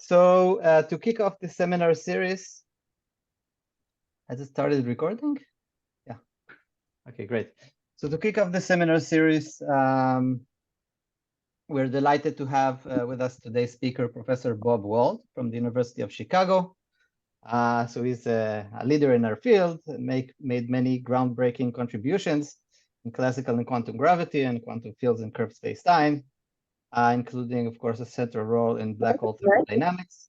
So to kick off the seminar series, has it started recording? Yeah. Okay, great. So to kick off the seminar series, we're delighted to have with us today's speaker, Professor Bob Wald from the University of Chicago. So he's a leader in our field, made many groundbreaking contributions in classical and quantum gravity and quantum fields and curved space-time, including, of course, a central role in black hole thermodynamics.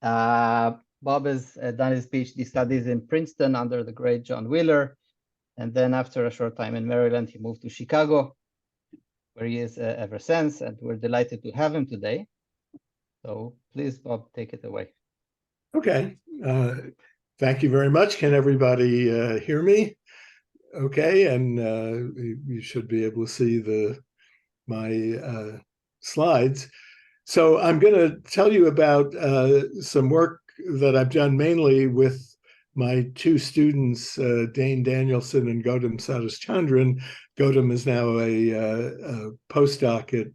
Bob has done his PhD studies in Princeton under the great John Wheeler. And then after a short time in Maryland, he moved to Chicago, where he is ever since. And we're delighted to have him today. So please, Bob, take it away. Okay. Thank you very much. Can everybody hear me? Okay. And you should be able to see my slides. So I'm going to tell you about some work that I've done mainly with my two students, Dane Danielson and Gautam Satish-Chandran. Gautam is now a postdoc at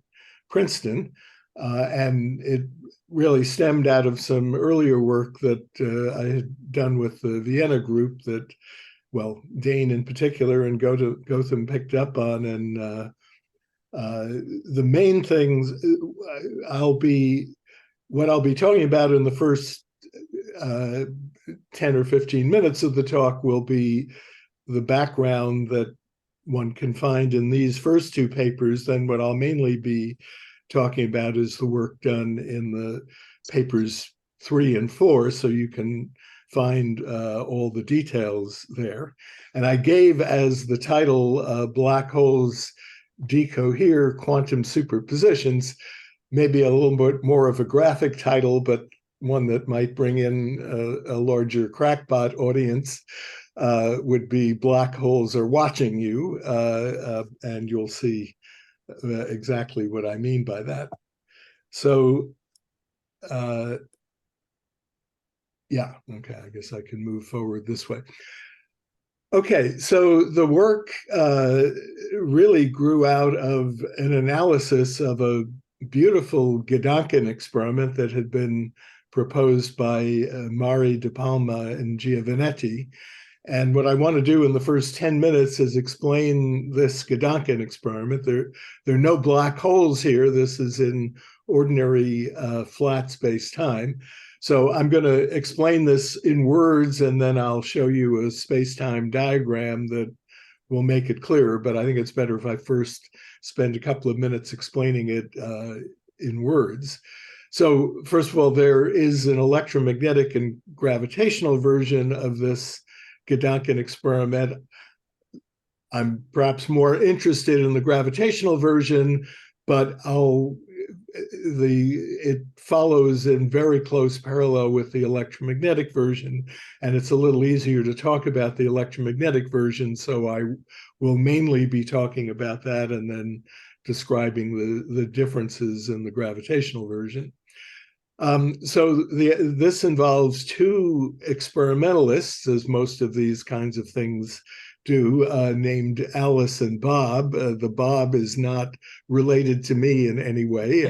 Princeton, and it really stemmed out of some earlier work that I had done with the Vienna group that, well, Dane in particular and Gautam picked up on. And the main things what I'll be talking about in the first 10 or 15 minutes of the talk will be the background that one can find in these first two papers. Then what I'll mainly be talking about is the work done in the papers 3 and 4, so you can find all the details there. And I gave as the title Black Holes Decohere Quantum Superpositions, maybe a little bit more of a graphic title, but one that might bring in a larger crackpot audience would be Black Holes Are Watching You, and you'll see exactly what I mean by that. So, yeah, okay, I guess I can move forward this way. Okay, so the work really grew out of an analysis of a beautiful Gedanken experiment that had been proposed by Mari de Palma and Giovanetti. And what I want to do in the first 10 minutes is explain this Gedanken experiment. There are no black holes here. This is in ordinary flat space-time. So I'm going to explain this in words, and then I'll show you a space-time diagram that will make it clearer. But I think it's better if I first spend a couple of minutes explaining it in words. So first of all, there is an electromagnetic and gravitational version of this Gedanken experiment. I'm perhaps more interested in the gravitational version, but it follows in very close parallel with the electromagnetic version, and it's a little easier to talk about the electromagnetic version, so I will mainly be talking about that and then describing the differences in the gravitational version. So this involves two experimentalists, as most of these kinds of things do, named Alice and Bob. The Bob is not related to me in any way.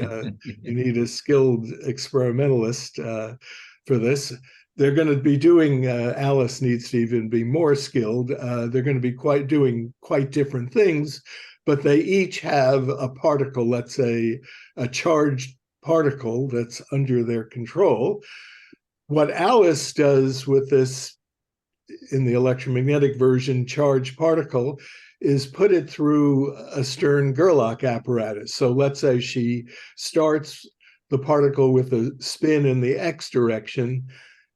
You need a skilled experimentalist for this. They're going to be doing, Alice needs to even be more skilled. They're going to be doing quite different things, but they each have a particle, let's say a charged particle that's under their control. What Alice does with this, in the electromagnetic version, charged particle, is put it through a Stern-Gerlach apparatus. So let's say she starts the particle with a spin in the x direction,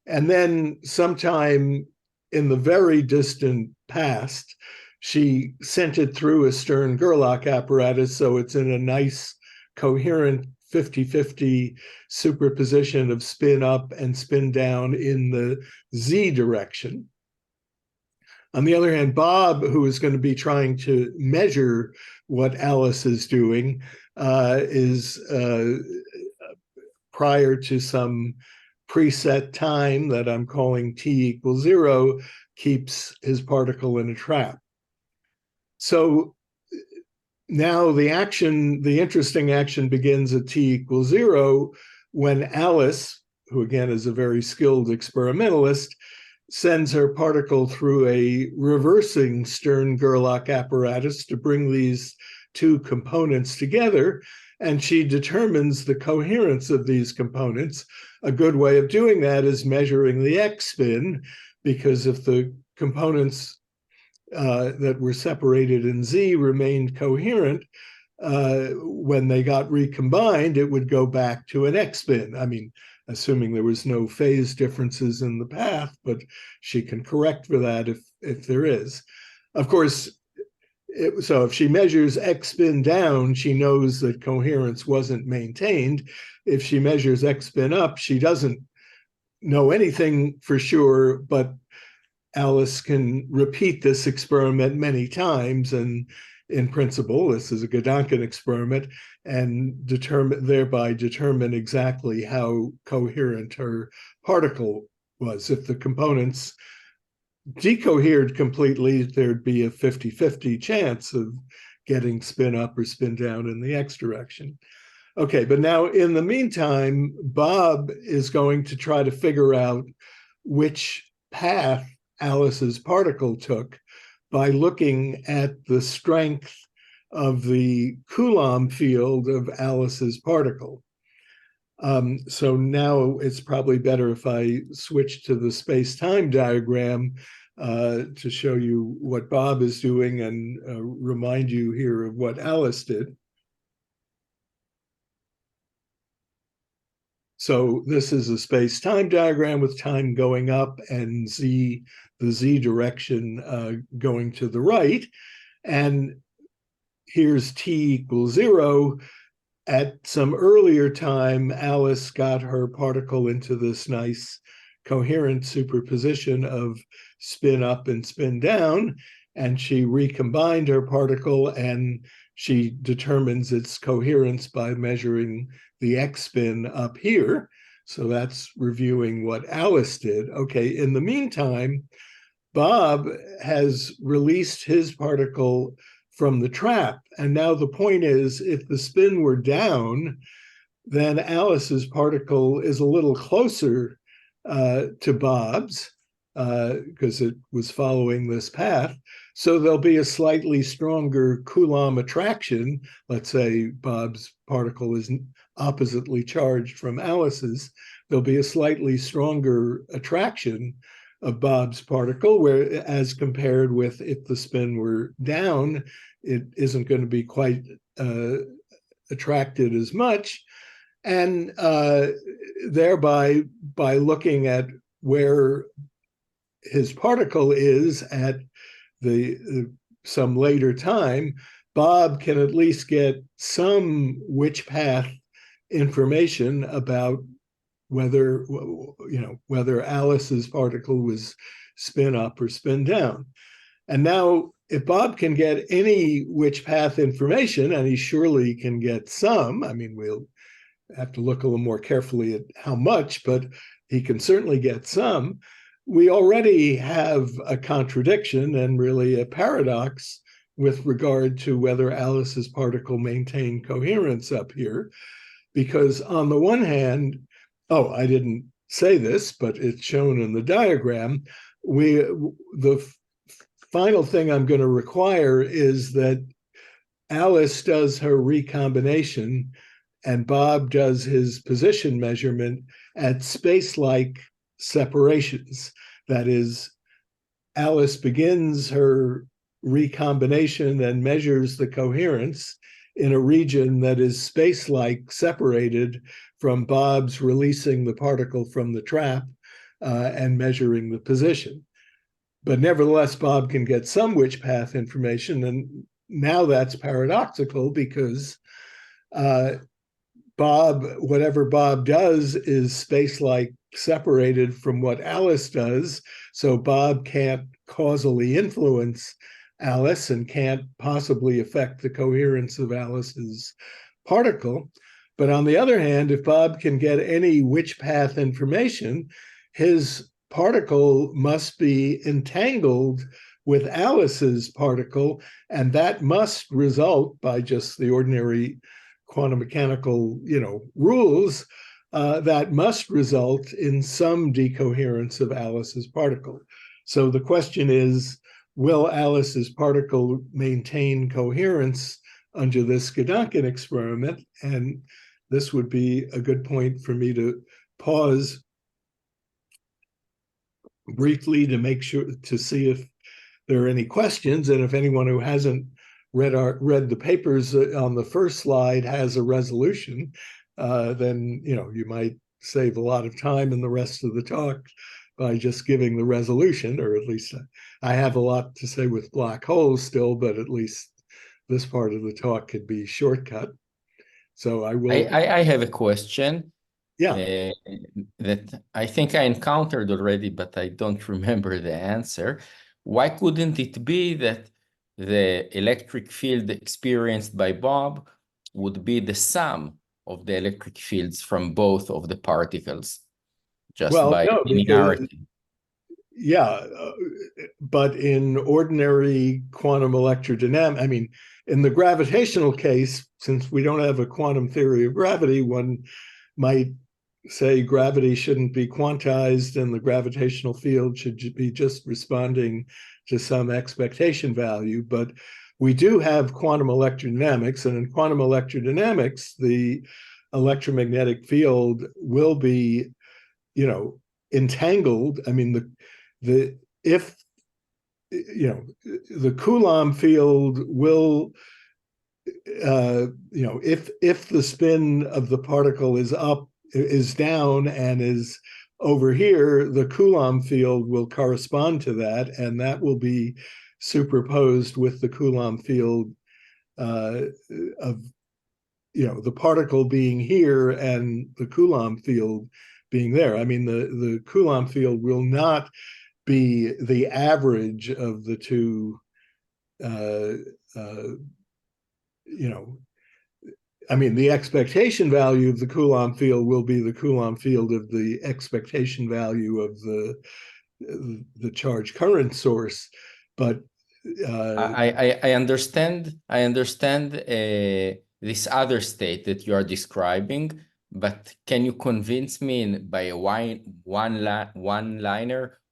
and then sometime in the very distant past, she sent it through a Stern-Gerlach apparatus, so it's in a nice coherent 50-50 superposition of spin up and spin down in the z direction. On the other hand, Bob, who is going to be trying to measure what Alice is doing, is prior to some preset time that I'm calling t = 0, keeps his particle in a trap. So now the interesting action begins at t = 0, when Alice, who again is a very skilled experimentalist, sends her particle through a reversing Stern-Gerlach apparatus to bring these two components together, and she determines the coherence of these components. A good way of doing that is measuring the X spin, because if the components that were separated in Z remained coherent, when they got recombined, it would go back to an X spin. I mean, assuming there was no phase differences in the path, but she can correct for that if there is. Of course, so if she measures X spin down, she knows that coherence wasn't maintained. If she measures X spin up, she doesn't know anything for sure, but Alice can repeat this experiment many times, and in principle, this is a Gedanken experiment, and thereby determine exactly how coherent her particle was. If the components decohered completely, there'd be a 50-50 chance of getting spin up or spin down in the X direction. Okay, but now in the meantime, Bob is going to try to figure out which path Alice's particle took by looking at the strength of the Coulomb field of Alice's particle. So now it's probably better if I switch to the space-time diagram to show you what Bob is doing and remind you here of what Alice did. So this is a space-time diagram with time going up and the Z direction going to the right. And here's t equals 0. At some earlier time, Alice got her particle into this nice coherent superposition of spin up and spin down, and she recombined her particle, and she determines its coherence by measuring the X spin up here. So that's reviewing what Alice did. Okay, in the meantime, Bob has released his particle from the trap. And now the point is, if the spin were down, then Alice's particle is a little closer to Bob's because it was following this path. So there'll be a slightly stronger Coulomb attraction. Let's say Bob's particle is oppositely charged from Alice's. There'll be a slightly stronger attraction of Bob's particle, where as compared with if the spin were down, it isn't going to be quite attracted as much. And thereby, by looking at where his particle is at some later time, Bob can at least get some which path information about whether Alice's particle was spin up or spin down. And now, if Bob can get any which path information, and he surely can get some, I mean, we'll have to look a little more carefully at how much, but he can certainly get some, we already have a contradiction and really a paradox with regard to whether Alice's particle maintained coherence up here. Because on the one hand, I didn't say this, but it's shown in the diagram, the final thing I'm going to require is that Alice does her recombination and Bob does his position measurement at space-like separations. That is, Alice begins her recombination and measures the coherence in a region that is space-like separated from Bob's releasing the particle from the trap and measuring the position. But nevertheless, Bob can get some which path information, and now that's paradoxical because whatever Bob does is space-like separated from what Alice does, so Bob can't causally influence Alice and can't possibly affect the coherence of Alice's particle. But on the other hand, if Bob can get any which path information, his particle must be entangled with Alice's particle, and that must result, by just the ordinary quantum mechanical rules, that must result in some decoherence of Alice's particle. So the question is, will Alice's particle maintain coherence under this Gedanken experiment? And this would be a good point for me to pause briefly to make sure to see if there are any questions, and if anyone who hasn't read the papers on the first slide has a resolution, then you might save a lot of time in the rest of the talk by just giving the resolution, or at least I have a lot to say with black holes still, but at least this part of the talk could be shortcut. So I will. I have a question. Yeah. That I think I encountered already, but I don't remember the answer. Why couldn't it be that the electric field experienced by Bob would be the sum of the electric fields from both of the particles, just by linearity? Yeah, but in ordinary quantum electrodynamics, I mean, in the gravitational case, since we don't have a quantum theory of gravity, one might say gravity shouldn't be quantized and the gravitational field should be just responding to some expectation value. But we do have quantum electrodynamics, and in quantum electrodynamics, the electromagnetic field will be, entangled. I mean, if the Coulomb field will, if the spin of the particle is down and is over here, the Coulomb field will correspond to that, and that will be superposed with the Coulomb field of the particle being here and the Coulomb field being there. I mean, the Coulomb field will not be the average of the two, I mean, the expectation value of the Coulomb field will be the Coulomb field of the expectation value of the charge current source. But I understand. I understand this other state that you are describing, but can you convince me by a one-liner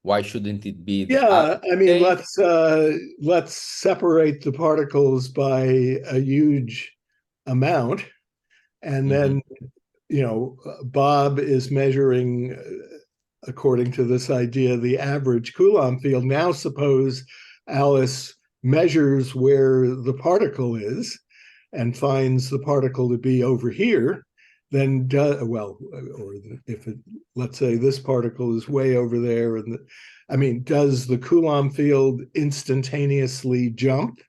why shouldn't it be the other I mean, state? let's separate the particles by a huge amount, and then Bob is measuring, according to this idea, the average Coulomb field. Now suppose Alice measures where the particle is and finds the particle to be over here, then let's say this particle is way over there, and does the Coulomb field instantaneously jump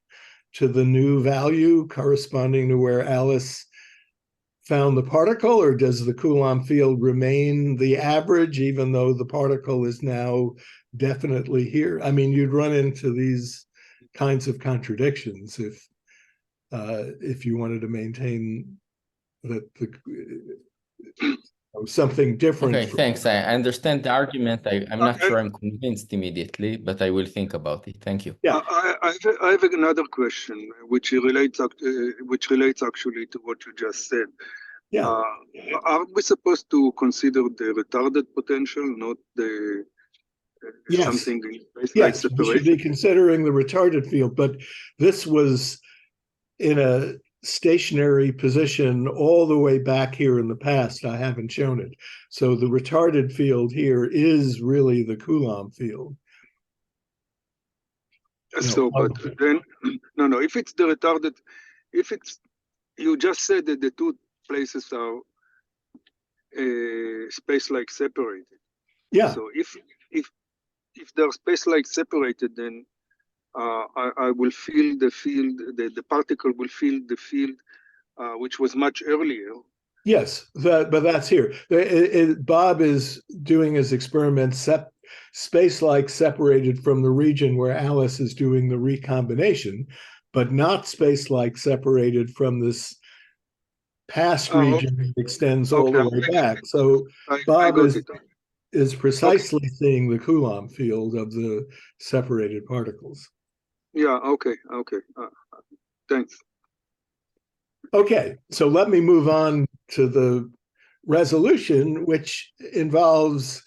to the new value corresponding to where Alice found the particle, or does the Coulomb field remain the average even though the particle is now definitely here? I mean, you'd run into these kinds of contradictions if you wanted to maintain that something different. Okay, thanks. I understand the argument. I'm not sure I'm convinced immediately, but I will think about it. Thank you. Yeah, I have another question which relates actually to what you just said. Yeah. Are we supposed to consider the retarded potential, not the something like separation? We should be considering the retarded field, but this was in a stationary position all the way back here in the past. I haven't shown it. So the retarded field here is really the Coulomb field. So, but then, no, if it's the retarded, you just said that the two places are space-like separated. Yeah. So if they're space-like separated, then I will feel the field, the particle will feel the field, which was much earlier. Yes, but that's here. Bob is doing his experiments space-like separated from the region where Alice is doing the recombination, but not space-like separated from this past region that extends all the way back. So Bob is precisely seeing the Coulomb field of the separated particles. Yeah, okay. Thanks. Okay, so let me move on to the resolution, which involves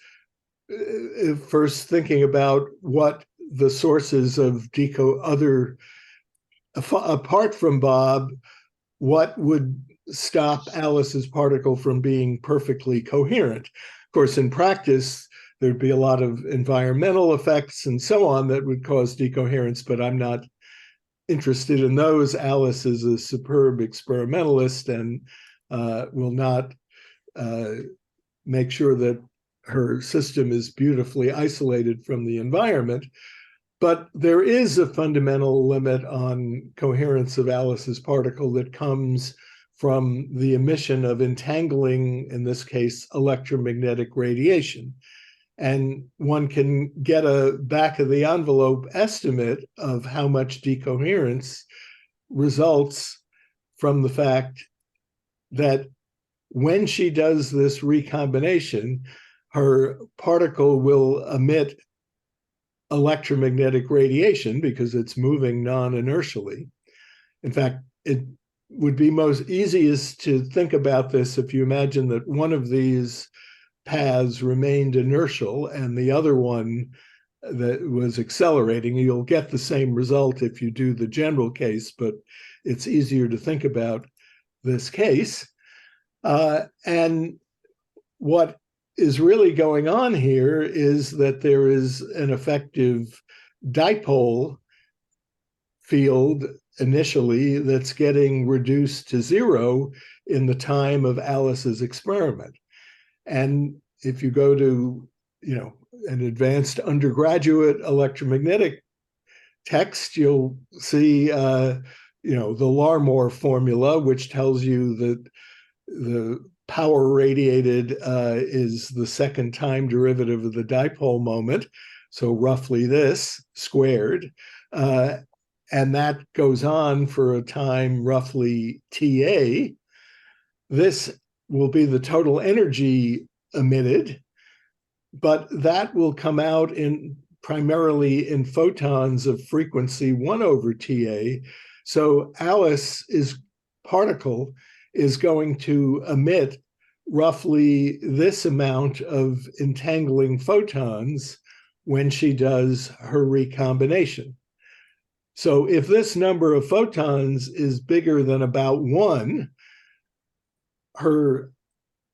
first thinking about what the sources of apart from Bob, what would stop Alice's particle from being perfectly coherent. Of course, in practice, there'd be a lot of environmental effects and so on that would cause decoherence, but I'm not interested in those. Alice is a superb experimentalist and will not make sure that her system is beautifully isolated from the environment. But there is a fundamental limit on coherence of Alice's particle that comes from the emission of entangling, in this case, electromagnetic radiation. And one can get a back of the envelope estimate of how much decoherence results from the fact that when she does this recombination, her particle will emit electromagnetic radiation because it's moving non-inertially. In fact, it would be most easiest to think about this if you imagine that one of these paths remained inertial and the other one that was accelerating. You'll get the same result if you do the general case, but it's easier to think about this case. And what is really going on here is that there is an effective dipole field initially that's getting reduced to zero in the time of Alice's experiment. And if you go to, an advanced undergraduate electromagnetic text, you'll see, the Larmor formula, which tells you that the power radiated is the second time derivative of the dipole moment. So roughly this squared. And that goes on for a time roughly TA. This will be the total energy emitted, but that will come out primarily in photons of frequency 1/TA. So Alice's particle is going to emit roughly this amount of entangling photons when she does her recombination. So if this number of photons is bigger than about 1, her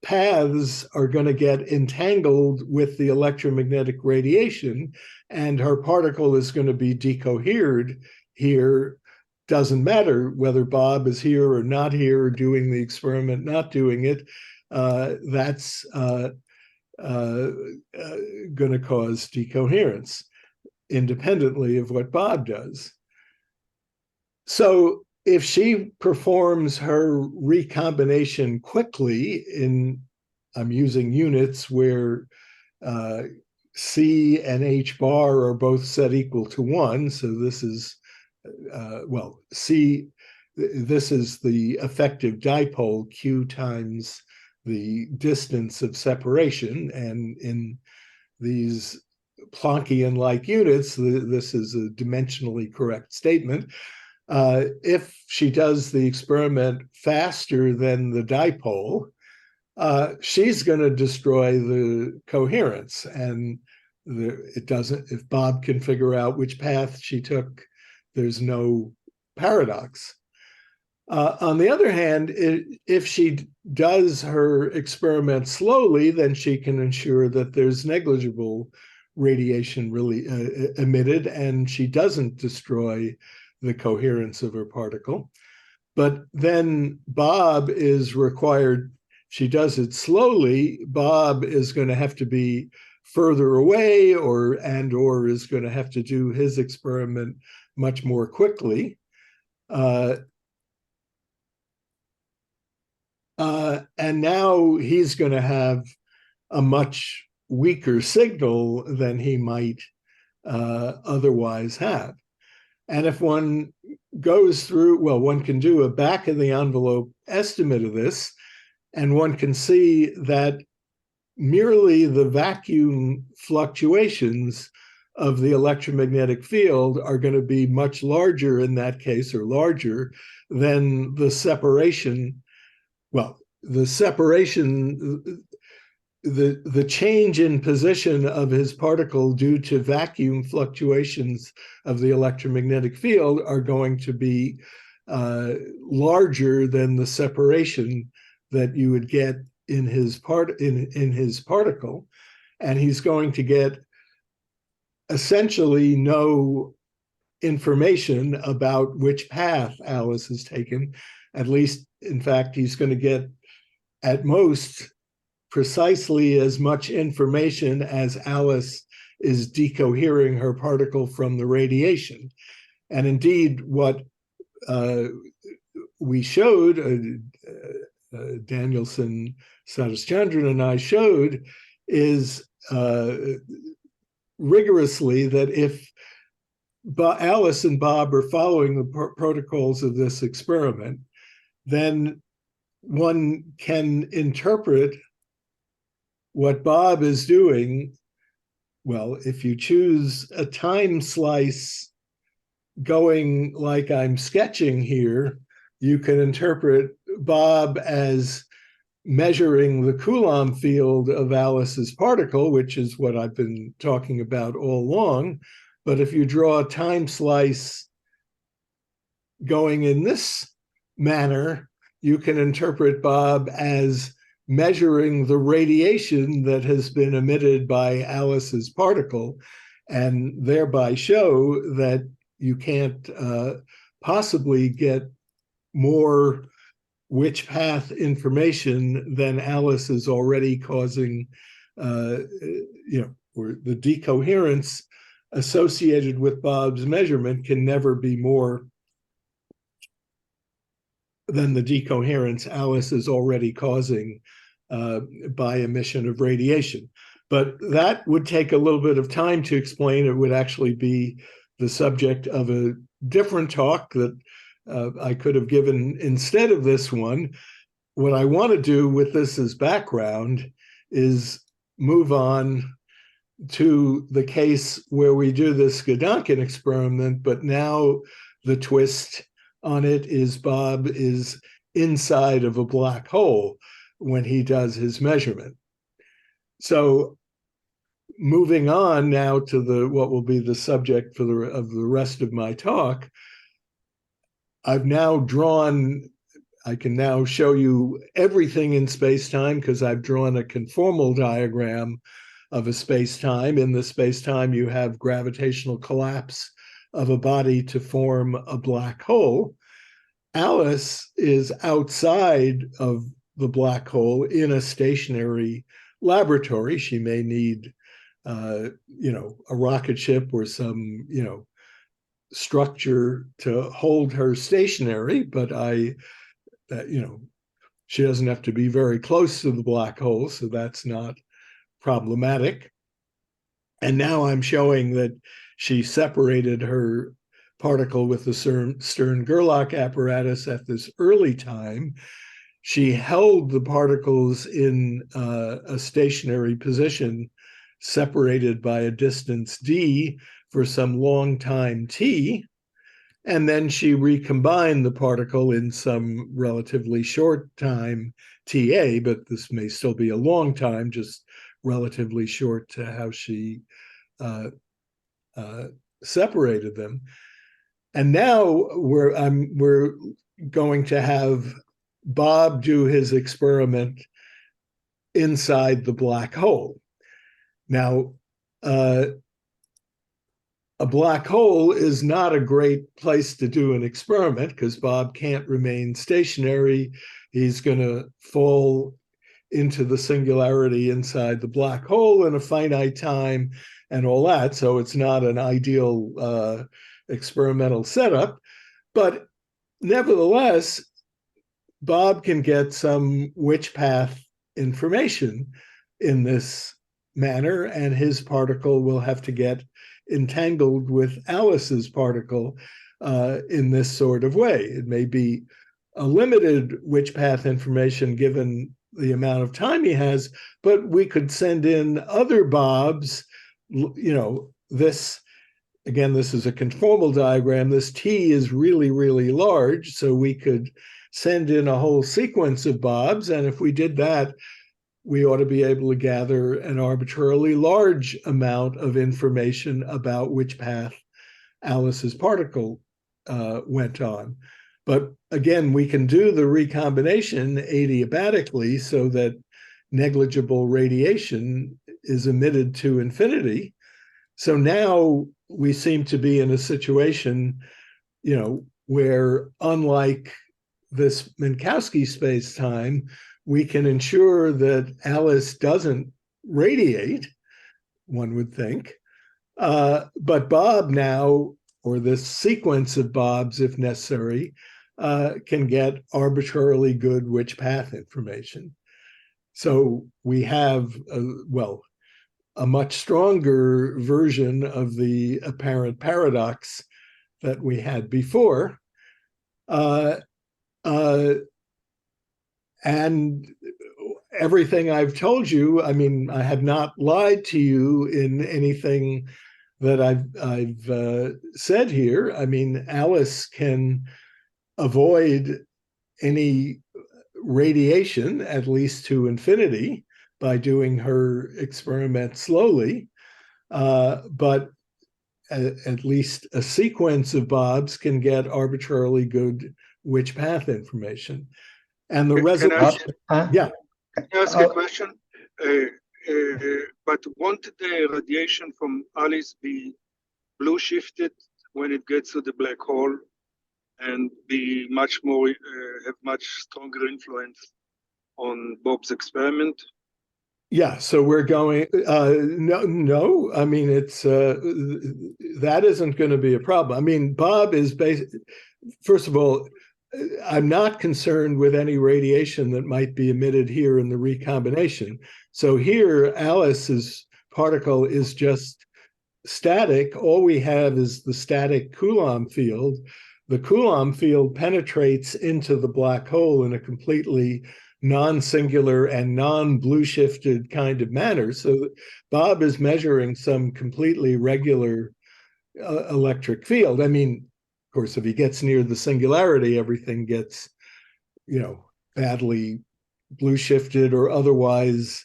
paths are going to get entangled with the electromagnetic radiation, and her particle is going to be decohered here. Doesn't matter whether Bob is here or not here, doing the experiment, not doing it. That's going to cause decoherence independently of what Bob does. So if she performs her recombination quickly I'm using units where C and H bar are both set equal to 1. So this is, C, this is the effective dipole, Q times the distance of separation. And in these Planckian-like units, this is a dimensionally correct statement. If she does the experiment faster than the dipole, she's going to destroy the coherence. And it doesn't, if Bob can figure out which path she took, there's no paradox. On the other hand, if she does her experiment slowly, then she can ensure that there's negligible radiation really emitted, and she doesn't destroy the coherence of her particle. But then Bob is required, she does it slowly, Bob is going to have to be further away or is going to have to do his experiment much more quickly. And now he's going to have a much weaker signal than he might otherwise have. And if one goes through, one can do a back of the envelope estimate of this, and one can see that merely the vacuum fluctuations of the electromagnetic field are going to be much larger in that case, or larger than the separation. Well, the separation, the change in position of his particle due to vacuum fluctuations of the electromagnetic field are going to be larger than the separation that you would get in his particle, and he's going to get essentially no information about which path Alice has taken. At least, in fact, he's going to get at most precisely as much information as Alice is decohering her particle from the radiation. And indeed, what we showed, Danielson, Sadhuschandran, and I showed, is rigorously that if Alice and Bob are following the protocols of this experiment, then one can interpret what Bob is doing. Well, if you choose a time slice going like I'm sketching here, you can interpret Bob as measuring the Coulomb field of Alice's particle, which is what I've been talking about all along. But if you draw a time slice going in this manner, you can interpret Bob as measuring the radiation that has been emitted by Alice's particle, and thereby show that you can't possibly get more which path information than Alice is already causing, or the decoherence associated with Bob's measurement can never be more than the decoherence Alice is already causing by emission of radiation. But that would take a little bit of time to explain. It would actually be the subject of a different talk that I could have given instead of this one. What I want to do with this as background is move on to the case where we do this Gedanken experiment, but now the twist on it is Bob is inside of a black hole when he does his measurement. So moving on now to what will be the subject of the rest of my talk, I've now drawn, I can now show you everything in space-time because I've drawn a conformal diagram of a space-time. In the space-time, you have gravitational collapse of a body to form a black hole. Alice is outside of the black hole in a stationary laboratory. She may need, a rocket ship or some, structure to hold her stationary, but she doesn't have to be very close to the black hole, so that's not problematic. And now I'm showing that she separated her particle with the Stern-Gerlach apparatus at this early time. She held the particles in a stationary position separated by a distance d for some long time t, and then she recombined the particle in some relatively short time ta, but this may still be a long time, just relatively short to how she separated them. And now we're going to have Bob do his experiment inside the black hole. Now, a black hole is not a great place to do an experiment because Bob can't remain stationary. He's going to fall into the singularity inside the black hole in a finite time and all that. So it's not an ideal experimental setup. But nevertheless, Bob can get some which path information in this manner, and his particle will have to get entangled with Alice's particle in this sort of way. It may be a limited which path information given the amount of time he has, but we could send in other Bobs. This, again, this is a conformal diagram. This T is really, really large, so we could send in a whole sequence of bobs. And if we did that, we ought to be able to gather an arbitrarily large amount of information about which path Alice's particle went on. But again, we can do the recombination adiabatically so that negligible radiation is emitted to infinity. So now we seem to be in a situation, where unlike this Minkowski space-time, we can ensure that Alice doesn't radiate, one would think. But Bob now, or this sequence of Bobs, if necessary, can get arbitrarily good which path information. So we have, a much stronger version of the apparent paradox that we had before. And everything I've told you, I mean, I have not lied to you in anything that I've said here. I mean, Alice can avoid any radiation, at least to infinity, by doing her experiment slowly. But at least a sequence of Bobs can get arbitrarily good which path information. And the resolution, yeah. Can I ask a question? But won't the radiation from Alice be blue shifted when it gets to the black hole and be much more, have much stronger influence on Bob's experiment? Yeah, so we're going, no, I mean, it's, that isn't going to be a problem. I mean, Bob is first of all, I'm not concerned with any radiation that might be emitted here in the recombination. So here, Alice's particle is just static. All we have is the static Coulomb field. The Coulomb field penetrates into the black hole in a completely non-singular and non-blue shifted kind of manner. So Bob is measuring some completely regular electric field. I mean, of course, if he gets near the singularity, everything gets, badly blue shifted or otherwise,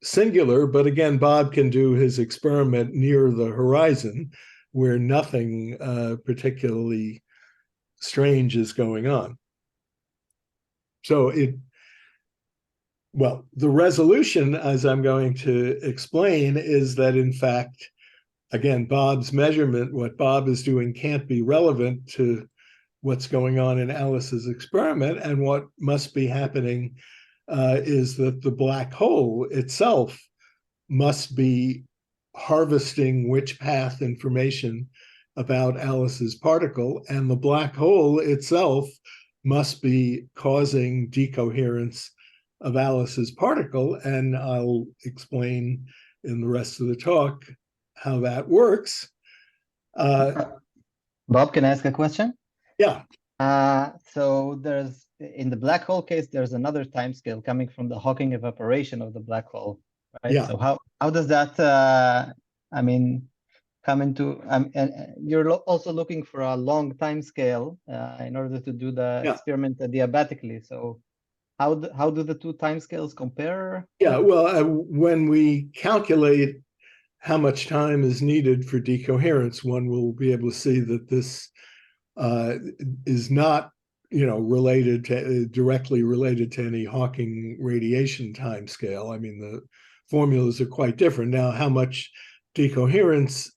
singular. But again, Bob can do his experiment near the horizon where nothing particularly strange is going on. So the resolution, as I'm going to explain, is that in fact, again, Bob's measurement, what Bob is doing can't be relevant to what's going on in Alice's experiment. And what must be happening is that the black hole itself must be harvesting which path information about Alice's particle, and the black hole itself must be causing decoherence of Alice's particle. And I'll explain in the rest of the talk how that works. Bob, can I ask a question? Yeah. So in the black hole case, there's another time scale coming from the Hawking evaporation of the black hole, right? Yeah. So how does that, come into, and you're also looking for a long time scale in order to do the experiment adiabatically. So how do the two time scales compare? Yeah, well, when we calculate how much time is needed for decoherence, one will be able to see that this is not, directly related to any Hawking radiation time scale. I mean, the formulas are quite different. Now, how much decoherence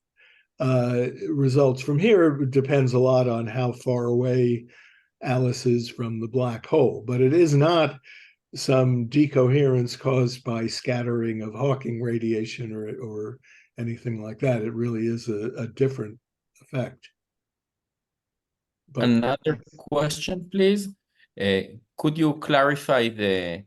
results from here depends a lot on how far away Alice is from the black hole, but it is not some decoherence caused by scattering of Hawking radiation or anything like that. It really is a different effect. But another question, please. Could you clarify the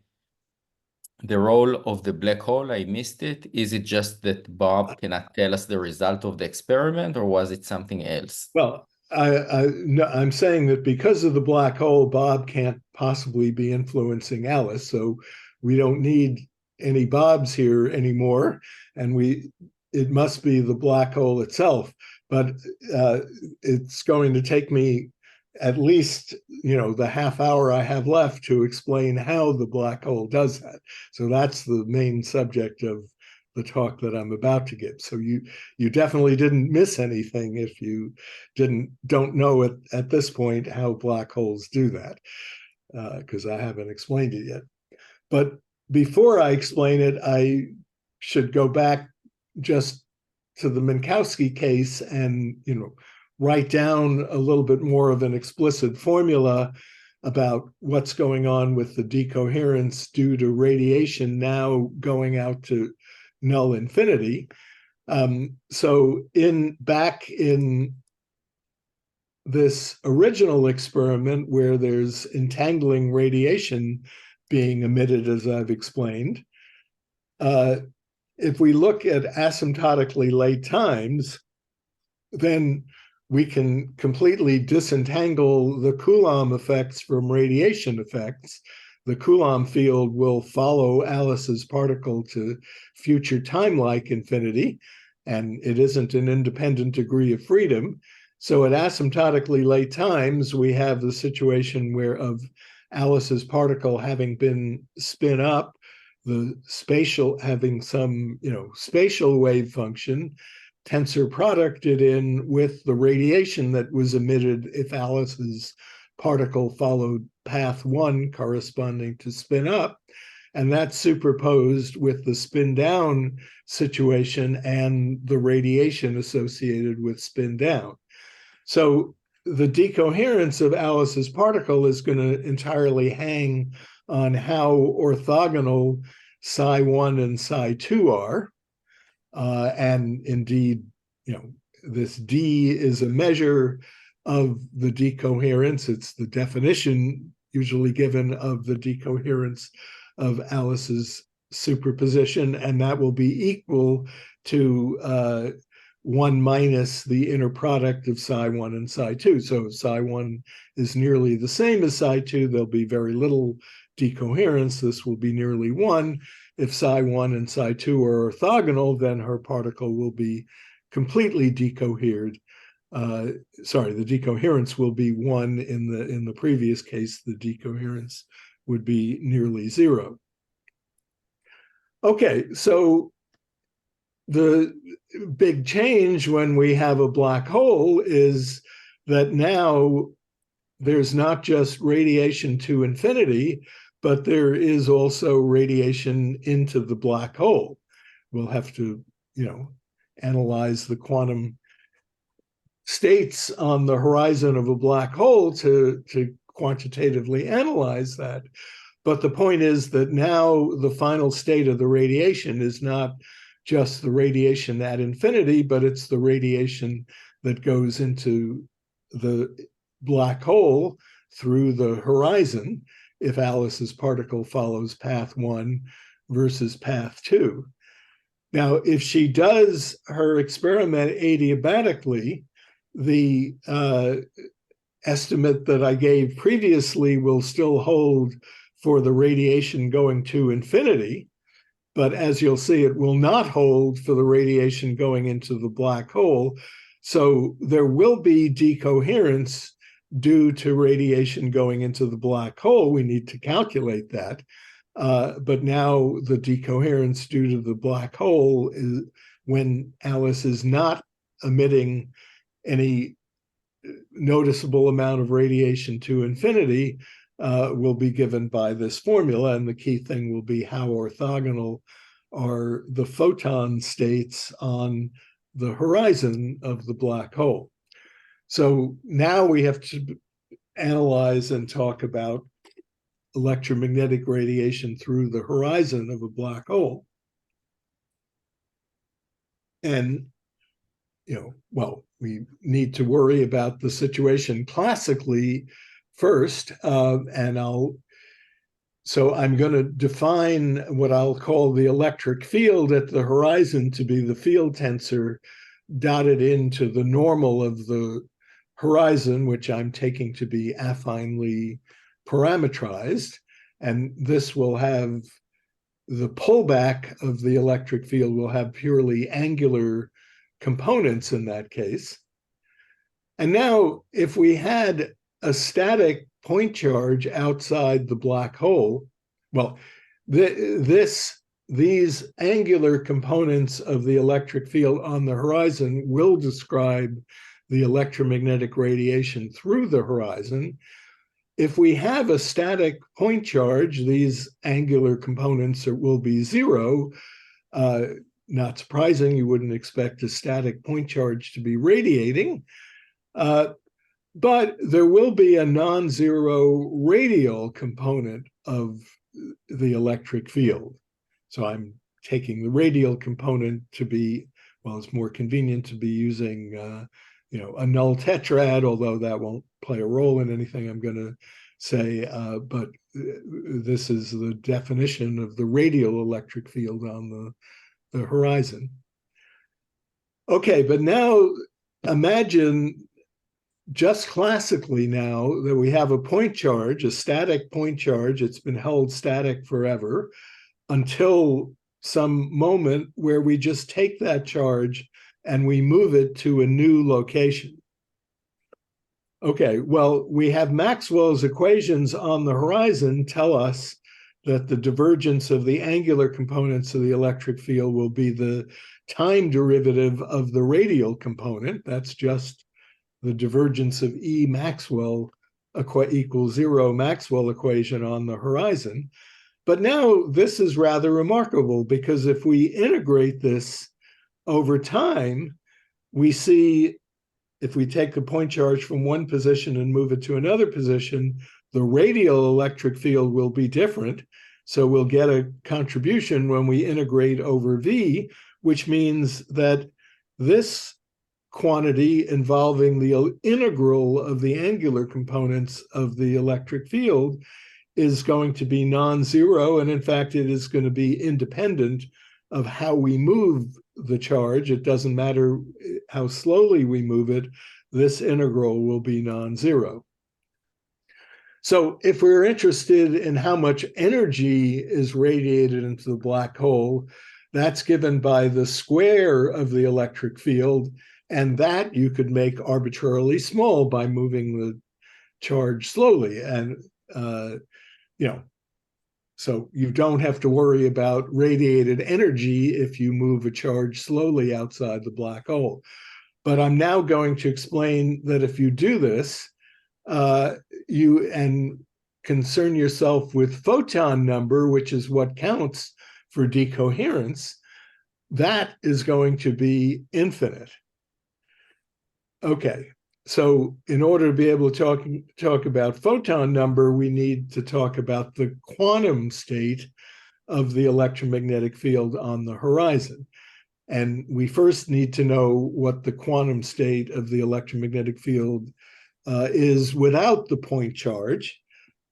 role of the black hole? I missed it. Is it just that Bob cannot tell us the result of the experiment, or was it something else? Well, I'm saying that because of the black hole, Bob can't possibly be influencing Alice, so we don't need any Bobs here anymore, and it must be the black hole itself. But it's going to take me at least, the half hour I have left to explain how the black hole does that. So that's the main subject of the talk that I'm about to give. So you definitely didn't miss anything if you don't know at this point how black holes do that, because I haven't explained it yet. But before I explain it, I should go back just to the Minkowski case and write down a little bit more of an explicit formula about what's going on with the decoherence due to radiation now going out to null infinity. So back in this original experiment where there's entangling radiation being emitted, as I've explained, if we look at asymptotically late times, then we can completely disentangle the Coulomb effects from radiation effects. The Coulomb field will follow Alice's particle to future time-like infinity, and it isn't an independent degree of freedom. So at asymptotically late times, we have the situation where of Alice's particle having been spin up, the spatial having some, spatial wave function, tensor producted in with the radiation that was emitted if Alice's particle followed path 1 corresponding to spin up, and that's superposed with the spin down situation and the radiation associated with spin down. So the decoherence of Alice's particle is going to entirely hang on how orthogonal psi1 and psi2 are. And indeed, this D is a measure of the decoherence. It's the definition usually given of the decoherence of Alice's superposition, and that will be equal to 1 minus the inner product of psi1 and psi2. So if psi1 is nearly the same as psi2, there'll be very little decoherence. This will be nearly 1. If psi1 and psi2 are orthogonal, then her particle will be completely decohered. The decoherence will be 1 in the previous case. The decoherence would be nearly 0. Okay, so the big change when we have a black hole is that now there's not just radiation to infinity, but there is also radiation into the black hole. We'll have to, analyze the quantum states on the horizon of a black hole to quantitatively analyze that. But the point is that now the final state of the radiation is not just the radiation at infinity, but it's the radiation that goes into the black hole through the horizon if Alice's particle follows path 1 versus path 2. Now, if she does her experiment adiabatically, the estimate that I gave previously will still hold for the radiation going to infinity, but as you'll see, it will not hold for the radiation going into the black hole. So there will be decoherence due to radiation going into the black hole. We need to calculate that. But now the decoherence due to the black hole is when Alice is not emitting any noticeable amount of radiation to infinity, will be given by this formula. And the key thing will be how orthogonal are the photon states on the horizon of the black hole. So now we have to analyze and talk about electromagnetic radiation through the horizon of a black hole. And, we need to worry about the situation classically first. So I'm going to define what I'll call the electric field at the horizon to be the field tensor dotted into the normal of the horizon, which I'm taking to be affinely parametrized. And this will have the pullback of the electric field will have purely angular components in that case. And now if we had a static point charge outside the black hole, well, these angular components of the electric field on the horizon will describe the electromagnetic radiation through the horizon. If we have a static point charge, these angular components will be zero. Not surprising, you wouldn't expect a static point charge to be radiating. But there will be a non-zero radial component of the electric field. So I'm taking the radial component to be, well, it's more convenient to be using, a null tetrad, although that won't play a role in anything I'm going to say. But this is the definition of the radial electric field on the horizon. Okay, but now imagine just classically now that we have a point charge, a static point charge. It's been held static forever until some moment where we just take that charge and we move it to a new location. Okay, well, we have Maxwell's equations on the horizon tell us that the divergence of the angular components of the electric field will be the time derivative of the radial component. That's just the divergence of E Maxwell equals zero Maxwell equation on the horizon. But now this is rather remarkable, because if we integrate this over time, we see if we take the point charge from one position and move it to another position, the radial electric field will be different. So we'll get a contribution when we integrate over V, which means that this quantity involving the integral of the angular components of the electric field is going to be non-zero. And in fact, it is going to be independent of how we move the charge. It doesn't matter how slowly we move it, this integral will be non-zero. So if we're interested in how much energy is radiated into the black hole, that's given by the square of the electric field, and that you could make arbitrarily small by moving the charge slowly. And, so you don't have to worry about radiated energy if you move a charge slowly outside the black hole. But I'm now going to explain that if you do this, you concern yourself with photon number, which is what counts for decoherence, that is going to be infinite. Okay, so in order to be able to talk about photon number, we need to talk about the quantum state of the electromagnetic field on the horizon. And we first need to know what the quantum state of the electromagnetic field is without the point charge.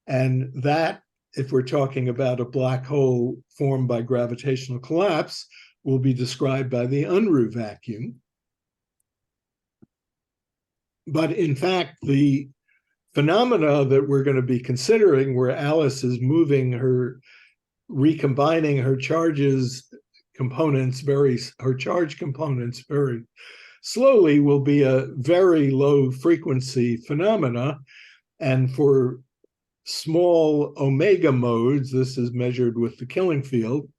And that, if we're talking about a black hole formed by gravitational collapse, will be described by the Unruh vacuum. But in fact, the phenomena that we're going to be considering, where Alice is recombining her charge components very slowly, will be a very low frequency phenomena. And for small omega modes, this is measured with the Killing field,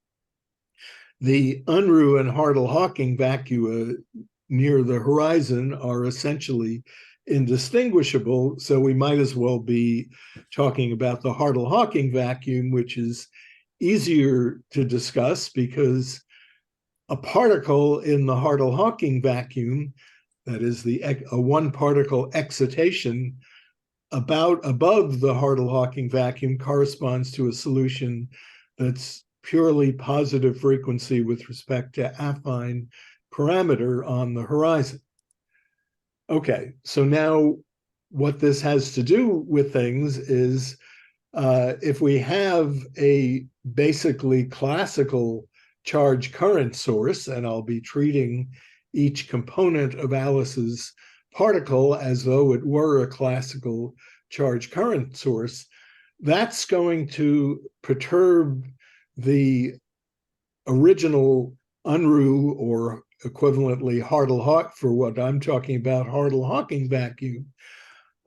the Unruh and Hartle-Hawking vacua near the horizon are essentially indistinguishable. So we might as well be talking about the Hartle-Hawking vacuum, which is easier to discuss because a particle in the Hartle-Hawking vacuum, that is a one particle excitation above the Hartle-Hawking vacuum, corresponds to a solution that's purely positive frequency with respect to affine parameter on the horizon. Okay, so now what this has to do with things is if we have a basically classical charge current source, and I'll be treating each component of Alice's particle as though it were a classical charge current source, that's going to perturb the original Unruh, or equivalently Hartle-Hawking, for what I'm talking about, Hartle-Hawking vacuum.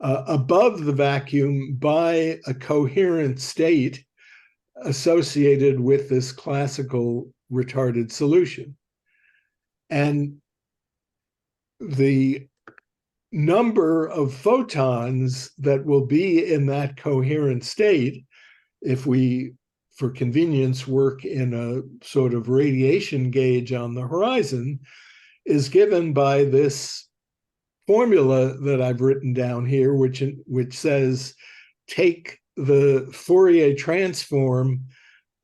above the vacuum by a coherent state associated with this classical retarded solution. And the number of photons that will be in that coherent state, if we, for convenience, work in a sort of radiation gauge on the horizon, is given by this formula that I've written down here, which says take the Fourier transform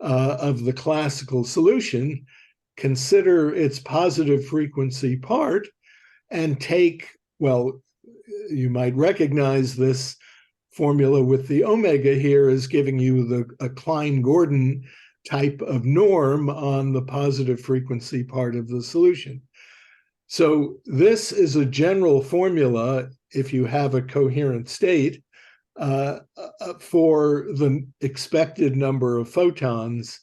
of the classical solution, consider its positive frequency part, and take, well, you might recognize this formula with the omega here as giving you a Klein-Gordon type of norm on the positive frequency part of the solution. So this is a general formula if you have a coherent state for the expected number of photons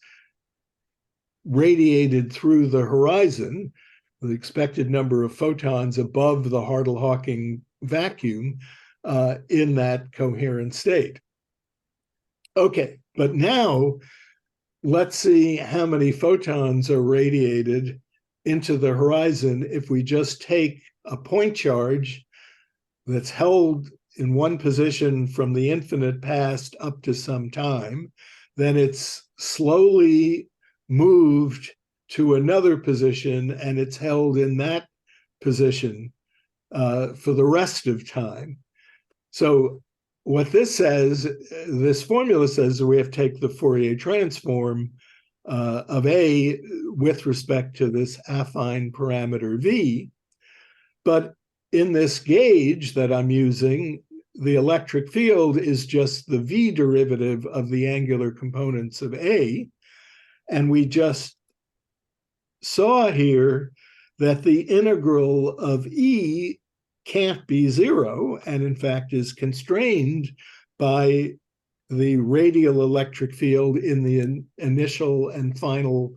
radiated through the horizon, the expected number of photons above the Hartle-Hawking vacuum in that coherent state. Okay, but now let's see how many photons are radiated into the horizon if we just take a point charge that's held in one position from the infinite past up to some time, then it's slowly moved to another position and it's held in that position for the rest of time. So what this says, this formula says that we have to take the Fourier transform of A with respect to this affine parameter V. But in this gauge that I'm using, the electric field is just the V derivative of the angular components of A. And we just saw here that the integral of E can't be zero, and in fact is constrained by the radial electric field in the initial and final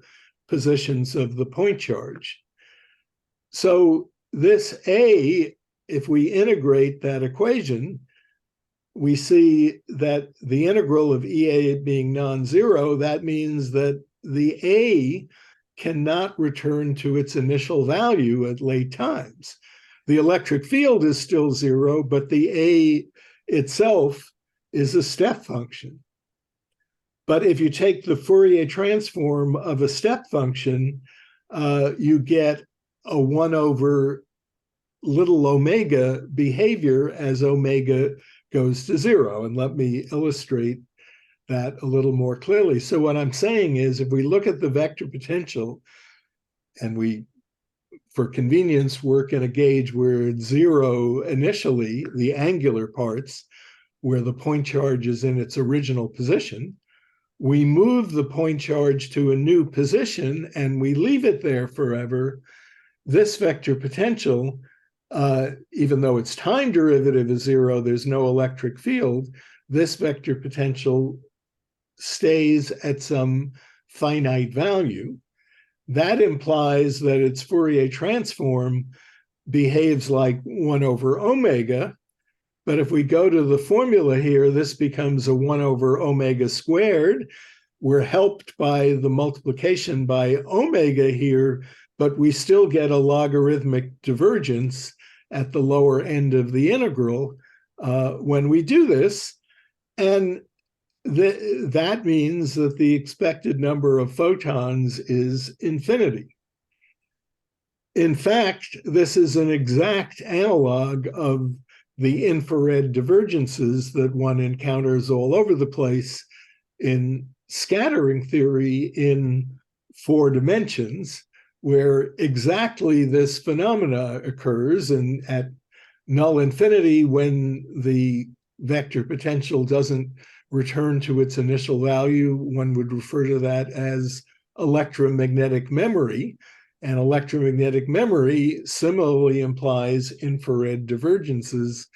positions of the point charge. So this A, if we integrate that equation, we see that the integral of EA being non-zero, that means that the A cannot return to its initial value at late times. The electric field is still zero, but the A itself is a step function. But if you take the Fourier transform of a step function, you get a 1 over little omega behavior as omega goes to zero. And let me illustrate that a little more clearly. So what I'm saying is, if we look at the vector potential and we, for convenience, work in a gauge where it's zero initially, the angular parts, where the point charge is in its original position, we move the point charge to a new position and we leave it there forever. This vector potential, even though its time derivative is zero, there's no electric field, this vector potential stays at some finite value. That implies that its Fourier transform behaves like 1 over omega. But if we go to the formula here, this becomes a 1 over omega squared. We're helped by the multiplication by omega here, but we still get a logarithmic divergence at the lower end of the integral when we do this. And that means that the expected number of photons is infinity. In fact, this is an exact analog of the infrared divergences that one encounters all over the place in scattering theory in 4 dimensions, where exactly this phenomena occurs. And at null infinity, when the vector potential doesn't return to its initial value, one would refer to that as electromagnetic memory. And electromagnetic memory similarly implies infrared divergences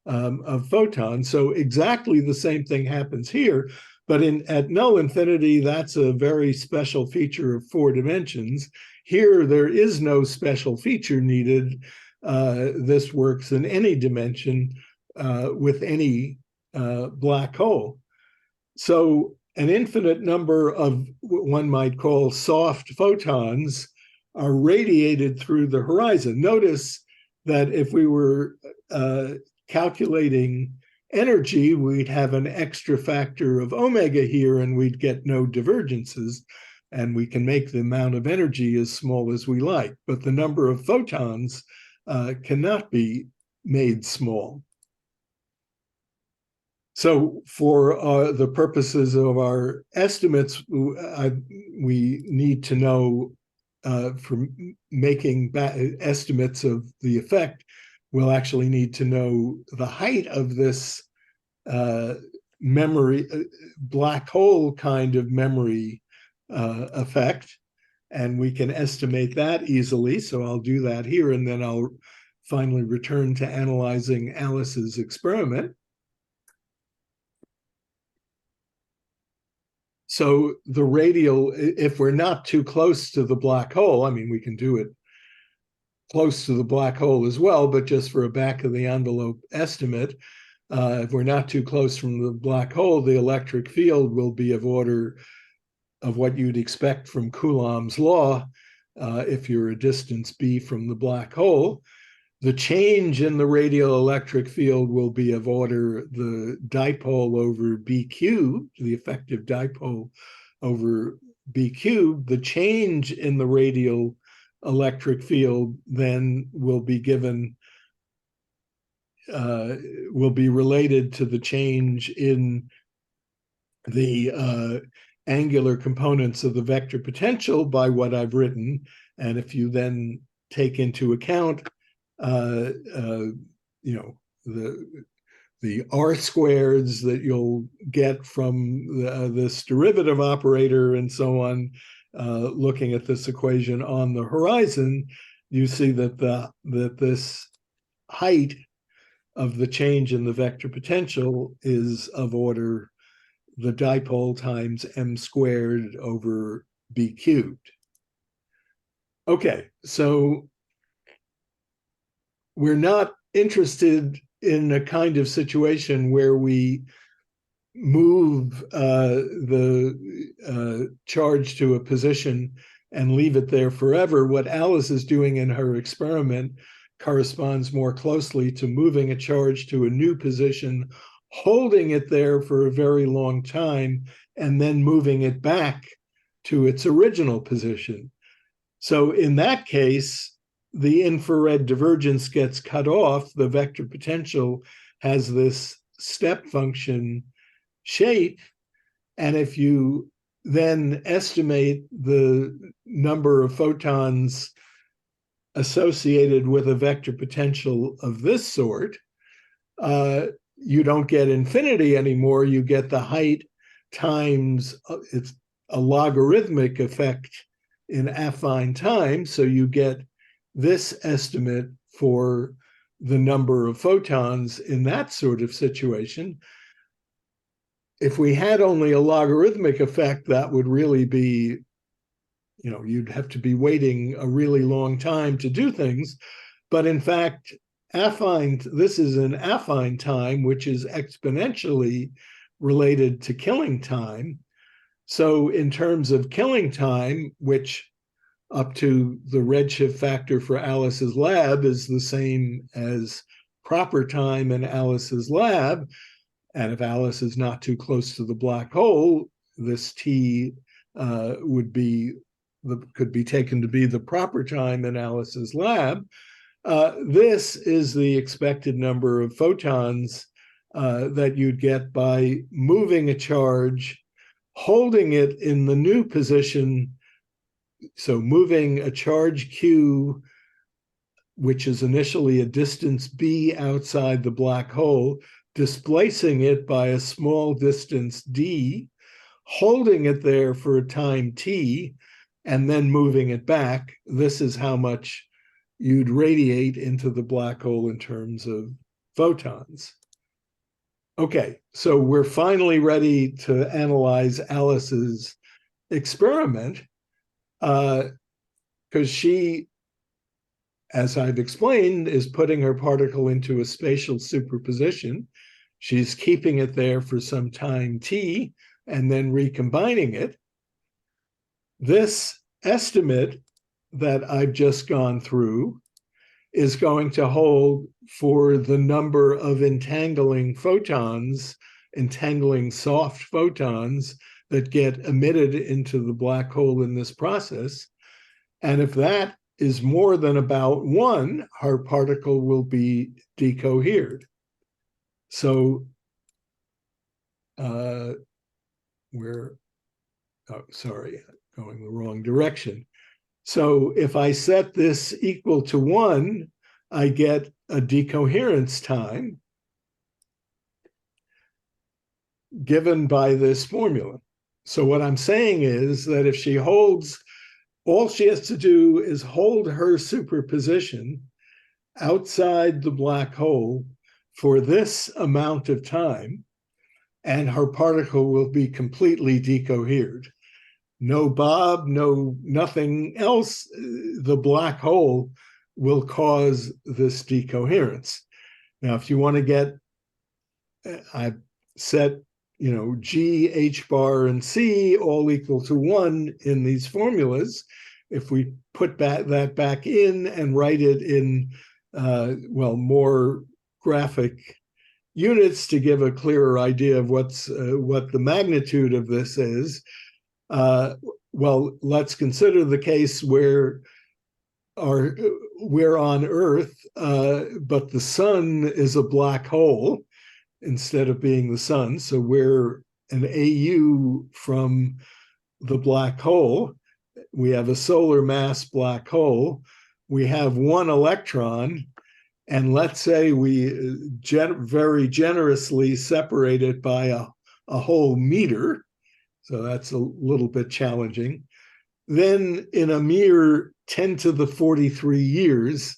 of photons. So exactly the same thing happens here. But at null infinity, that's a very special feature of 4 dimensions. Here, there is no special feature needed. This works in any dimension with any black hole. So an infinite number of what one might call soft photons are radiated through the horizon. Notice that if we were calculating energy, we'd have an extra factor of omega here and we'd get no divergences, and we can make the amount of energy as small as we like, but the number of photons cannot be made small. So for the purposes of our estimates, we need to know, for making estimates of the effect, we'll actually need to know the height of this memory, black hole kind of memory effect, and we can estimate that easily. So I'll do that here, and then I'll finally return to analyzing Alice's experiment. So the radial, if we're not too close to the black hole, I mean, we can do it close to the black hole as well, but just for a back of the envelope estimate, if we're not too close from the black hole, the electric field will be of order of what you'd expect from Coulomb's law if you're a distance b from the black hole. The change in the radial electric field will be of order the dipole over b cubed, the effective dipole over b cubed. The change in the radial electric field then will be given, will be related to the change in the angular components of the vector potential by what I've written. And if you then take into account you know, the r squareds that you'll get from this derivative operator and so on, looking at this equation on the horizon, you see that this height of the change in the vector potential is of order the dipole times m squared over b cubed. Okay, so we're not interested in a kind of situation where we move the charge to a position and leave it there forever. What Alice is doing in her experiment corresponds more closely to moving a charge to a new position, holding it there for a very long time, and then moving it back to its original position. So in that case, the infrared divergence gets cut off. The vector potential has this step function shape. And if you then estimate the number of photons associated with a vector potential of this sort, you don't get infinity anymore. You get the height times, it's a logarithmic effect in affine time. So you get this estimate for the number of photons in that sort of situation. If we had only a logarithmic effect, that would really be, you know, you'd have to be waiting a really long time to do things. But in fact, affine, this is an affine time, which is exponentially related to killing time. So in terms of killing time, which up to the redshift factor for Alice's lab is the same as proper time in Alice's lab. And if Alice is not too close to the black hole, this t could be taken to be the proper time in Alice's lab. This is the expected number of photons that you'd get by moving a charge, holding it in the new position. So moving a charge q, which is initially a distance b outside the black hole, displacing it by a small distance d, holding it there for a time t, and then moving it back. This is how much you'd radiate into the black hole in terms of photons. Okay, so we're finally ready to analyze Alice's experiment, because she as I've explained, is putting her particle into a spatial superposition. She's keeping it there for some time t, and then recombining it. This estimate that I've just gone through is going to hold for the number of entangling photons, entangling soft photons that get emitted into the black hole in this process. And if that is more than about 1, our particle will be decohered. So going the wrong direction. So if I set this equal to 1, I get a decoherence time given by this formula. So what I'm saying is that if she holds, all she has to do is hold her superposition outside the black hole for this amount of time, and her particle will be completely decohered. No Bob, nothing else. The black hole will cause this decoherence. Now, if you want to get, I've set, G, H bar, and C all equal to 1 in these formulas. If we put that back in and write it in, more graphic units to give a clearer idea of what the magnitude of this is, let's consider the case where we're on Earth, but the sun is a black hole instead of being the sun. So we're an AU from the black hole. We have a solar mass black hole. We have 1 electron, and let's say we very generously separate it by a whole meter. So that's a little bit challenging. Then in a mere 10 to the 43 years,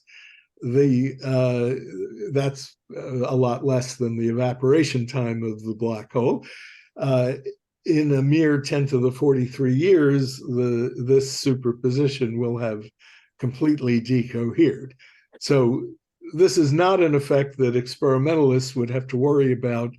that's a lot less than the evaporation time of the black hole. In a mere 10 to the 43 years, this superposition will have completely decohered. So this is not an effect that experimentalists would have to worry about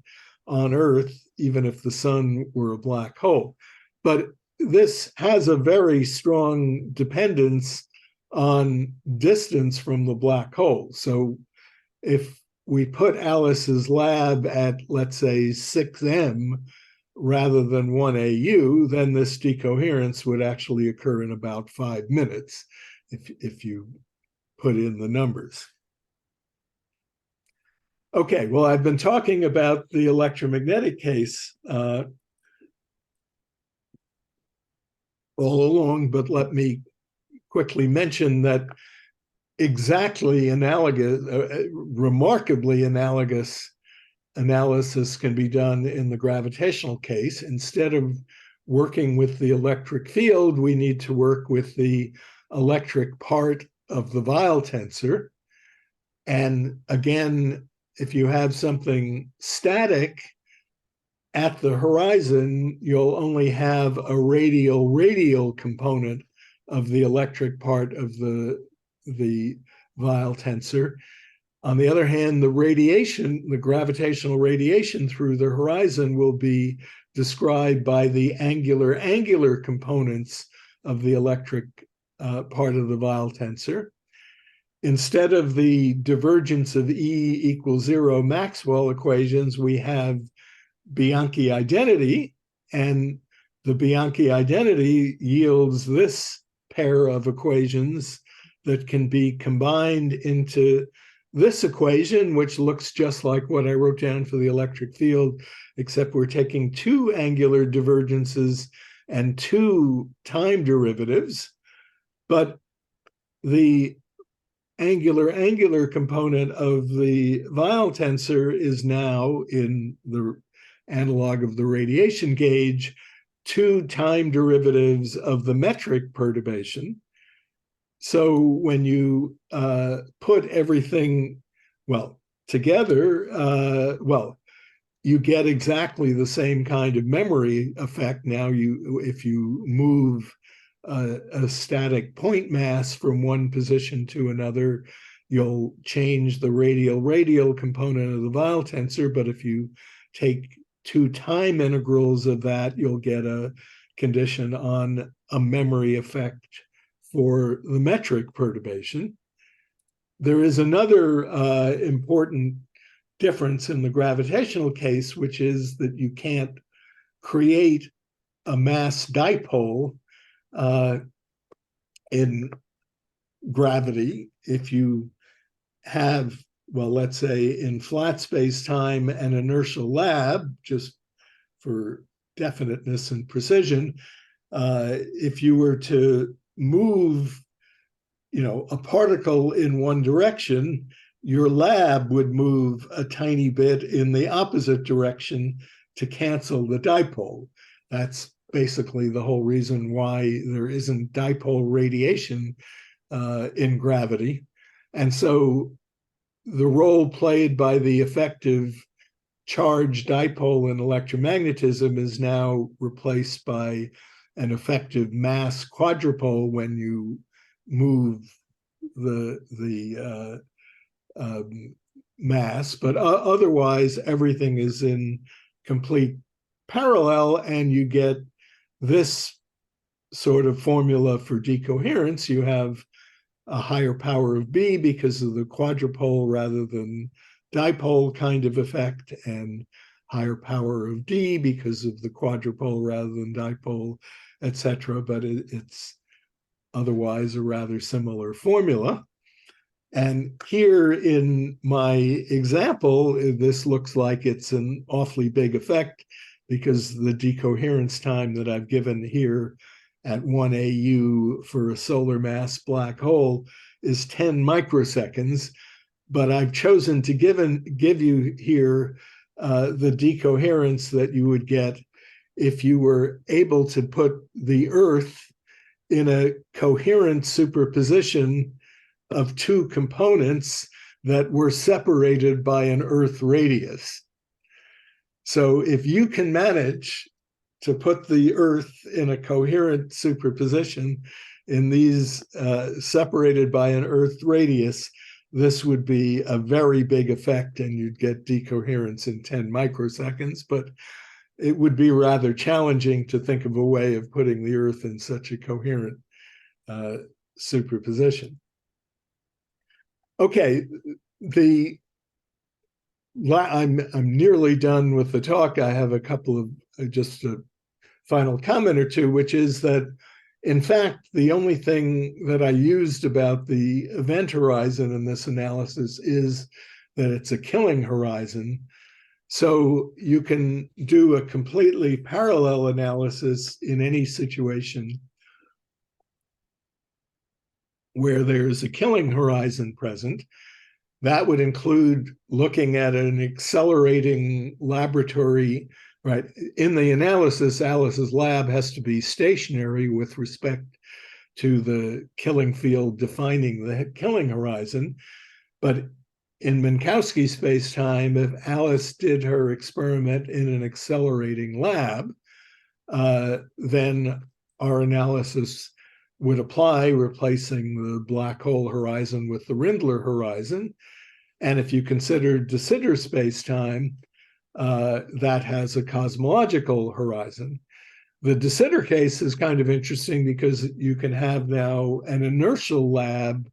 on Earth, even if the sun were a black hole. But this has a very strong dependence on distance from the black hole. So if we put Alice's lab at, let's say, 6M rather than 1 AU, then this decoherence would actually occur in about 5 minutes if you put in the numbers. Okay, well, I've been talking about the electromagnetic case all along, but let me quickly mention that exactly analogous, remarkably analogous analysis can be done in the gravitational case. Instead of working with the electric field, we need to work with the electric part of the Wald tensor. And again, if you have something static at the horizon, you'll only have a radial component of the electric part of the Wald tensor. On the other hand, the radiation, the gravitational radiation through the horizon will be described by the angular components of the electric part of the Wald tensor. Instead of the divergence of E equals 0 Maxwell equations, we have Bianchi identity, and the Bianchi identity yields this pair of equations that can be combined into this equation, which looks just like what I wrote down for the electric field, except we're taking 2 angular divergences and 2 time derivatives. But the angular component of the Wald tensor is now in the analog of the radiation gauge, 2 time derivatives of the metric perturbation. So when you put everything, together, you get exactly the same kind of memory effect. Now if you move a static point mass from one position to another, you'll change the radial component of the Wald tensor. But if you take two time integrals of that, you'll get a condition on a memory effect for the metric perturbation. There is another important difference in the gravitational case, which is that you can't create a mass dipole in gravity. If you have, well, let's say in flat space-time an inertial lab, just for definiteness and precision, if you were to move, a particle in one direction, your lab would move a tiny bit in the opposite direction to cancel the dipole. That's basically the whole reason why there isn't dipole radiation in gravity. And so the role played by the effective charge dipole in electromagnetism is now replaced by an effective mass quadrupole when you move the mass, but otherwise everything is in complete parallel, and you get this sort of formula for decoherence. You have a higher power of B because of the quadrupole rather than dipole kind of effect, and higher power of D because of the quadrupole rather than dipole, etc. But it's otherwise a rather similar formula. And here in my example, this looks like it's an awfully big effect because the decoherence time that I've given here at 1 AU for a solar mass black hole is 10 microseconds. But I've chosen to give you here the decoherence that you would get if you were able to put the Earth in a coherent superposition of two components that were separated by an Earth radius. So if you can manage to put the Earth in a coherent superposition in these separated by an Earth radius, this would be a very big effect, and you'd get decoherence in 10 microseconds. But it would be rather challenging to think of a way of putting the Earth in such a coherent superposition. Okay, I'm nearly done with the talk. I have a couple of just a final comment or two, which is that, in fact, the only thing that I used about the event horizon in this analysis is that it's a killing horizon. So you can do a completely parallel analysis in any situation where there's a killing horizon present. That would include looking at an accelerating laboratory, right? In the analysis, Alice's lab has to be stationary with respect to the killing field defining the killing horizon. But in Minkowski space-time, if Alice did her experiment in an accelerating lab, then our analysis would apply, replacing the black hole horizon with the Rindler horizon. And if you consider de Sitter space-time, that has a cosmological horizon. The de Sitter case is kind of interesting because you can have now an inertial lab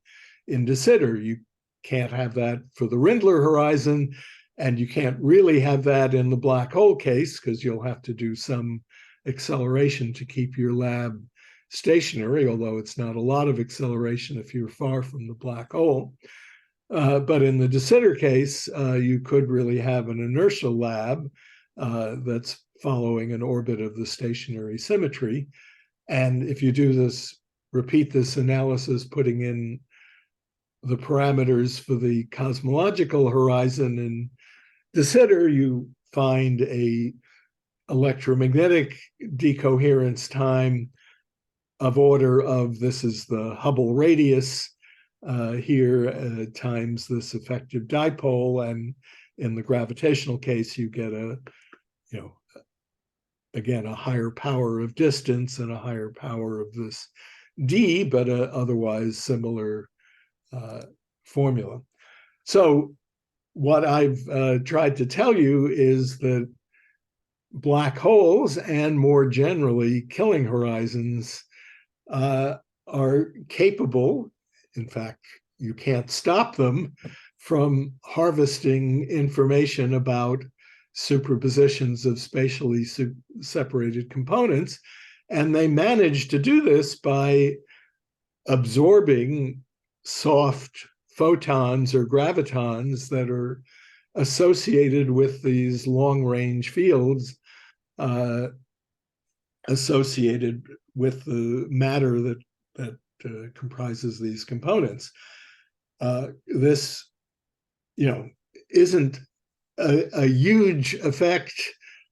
in de Sitter. You can't have that for the Rindler horizon, and you can't really have that in the black hole case because you'll have to do some acceleration to keep your lab stationary, although it's not a lot of acceleration if you're far from the black hole. But in the de Sitter case, you could really have an inertial lab that's following an orbit of the stationary symmetry. And if you do this, repeat this analysis, putting in the parameters for the cosmological horizon in de Sitter, you find a electromagnetic decoherence time of order of, this is the Hubble radius here times this effective dipole, and in the gravitational case you get a again, a higher power of distance and a higher power of this d, but otherwise similar formula. So what I've tried to tell you is that black holes and more generally killing horizons are capable, in fact, you can't stop them from harvesting information about superpositions of spatially separated components. And they manage to do this by absorbing soft photons or gravitons that are associated with these long-range fields associated with the matter that comprises these components. This, isn't a huge effect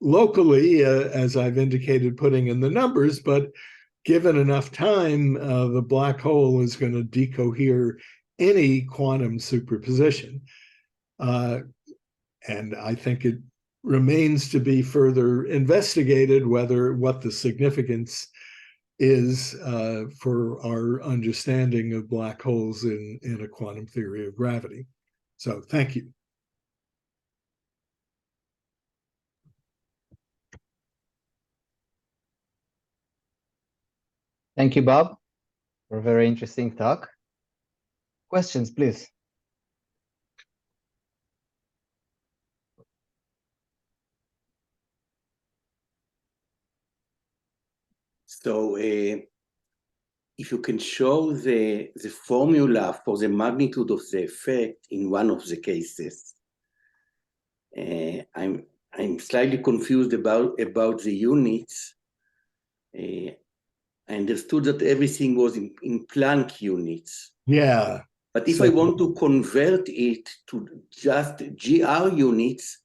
locally, as I've indicated, putting in the numbers, but given enough time, the black hole is going to decohere any quantum superposition. And I think it remains to be further investigated what the significance is for our understanding of black holes in a quantum theory of gravity. So thank you. Thank you, Bob, for a very interesting talk. Questions, please. So if you can show the formula for the magnitude of the effect in one of the cases. I'm slightly confused about the units. I understood that everything was in Planck units. Yeah. But if I want to convert it to just GR units,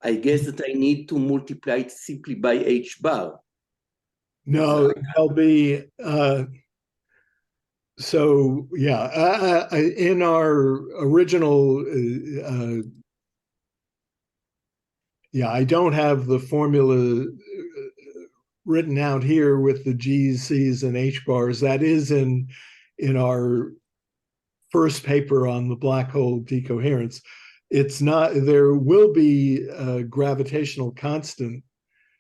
I guess that I need to multiply it simply by h bar. No, there'll be so yeah. In our original, I don't have the formula written out here with the G's, C's, and H bars. That is in our first paper on the black hole decoherence. It's not. There will be a gravitational constant.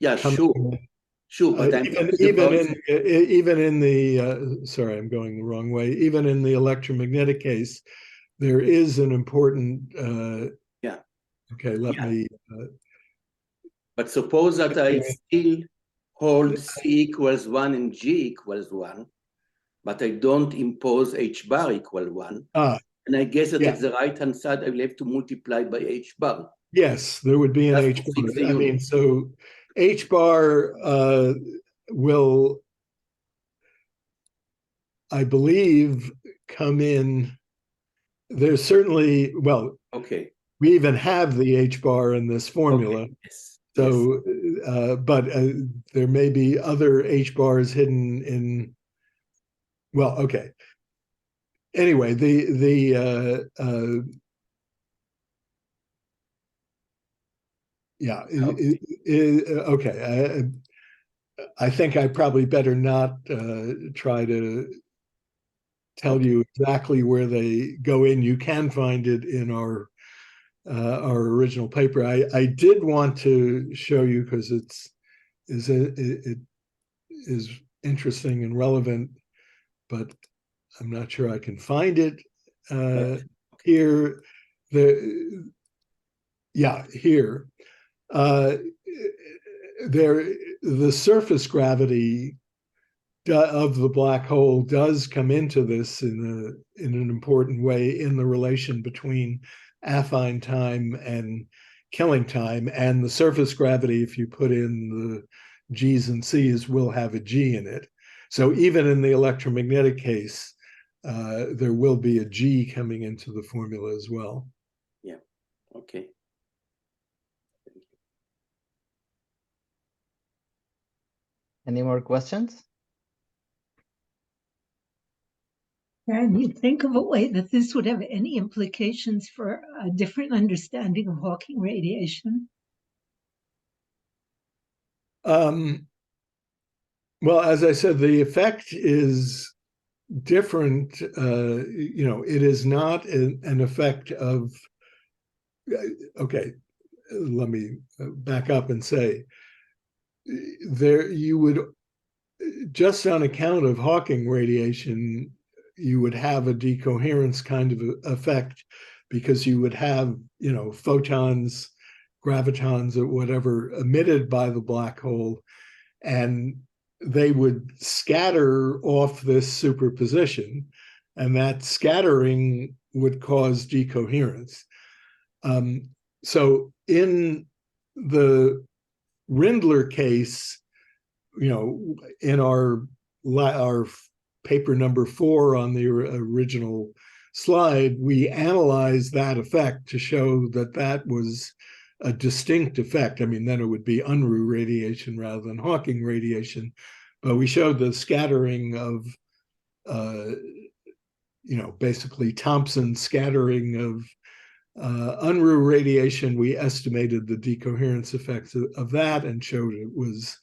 Yeah, sure, but even in the sorry, I'm going the wrong way. Even in the electromagnetic case, there is an important. Yeah. Okay, let me. But suppose that I still hold C equals 1 and G equals 1, but I don't impose H bar equal 1. And I guess that at the right-hand side, I will have to multiply by H bar. Yes, there would be an H bar. I mean, so H bar will, I believe, come in. There's certainly, well, okay. We even have the H bar in this formula. Okay. Yes. So, but there may be other H bars hidden in. Well, okay. Anyway, okay. I think I probably better not try to tell you exactly where they go in. You can find it in our original paper. I did want to show you because it is interesting and relevant, but I'm not sure I can find it here. Here. The surface gravity of the black hole does come into this in an important way in the relation between affine time and killing time, and the surface gravity, if you put in the G's and C's, will have a G in it. So even in the electromagnetic case, there will be a G coming into the formula as well. Yeah, okay. Any more questions? Can you think of a way that this would have any implications for a different understanding of Hawking radiation? Well, as I said, the effect is different. It is not an effect of, okay, let me back up and say, there you would, just on account of Hawking radiation, you would have a decoherence kind of effect, because you would have, photons, gravitons, or whatever emitted by the black hole, and they would scatter off this superposition, and that scattering would cause decoherence. So in the Rindler case, in our paper number 4 on the original slide, we analyzed that effect to show that that was a distinct effect. I mean, then it would be Unruh radiation rather than Hawking radiation. But we showed the scattering of, basically Thomson scattering of Unruh radiation. We estimated the decoherence effects of that and showed it was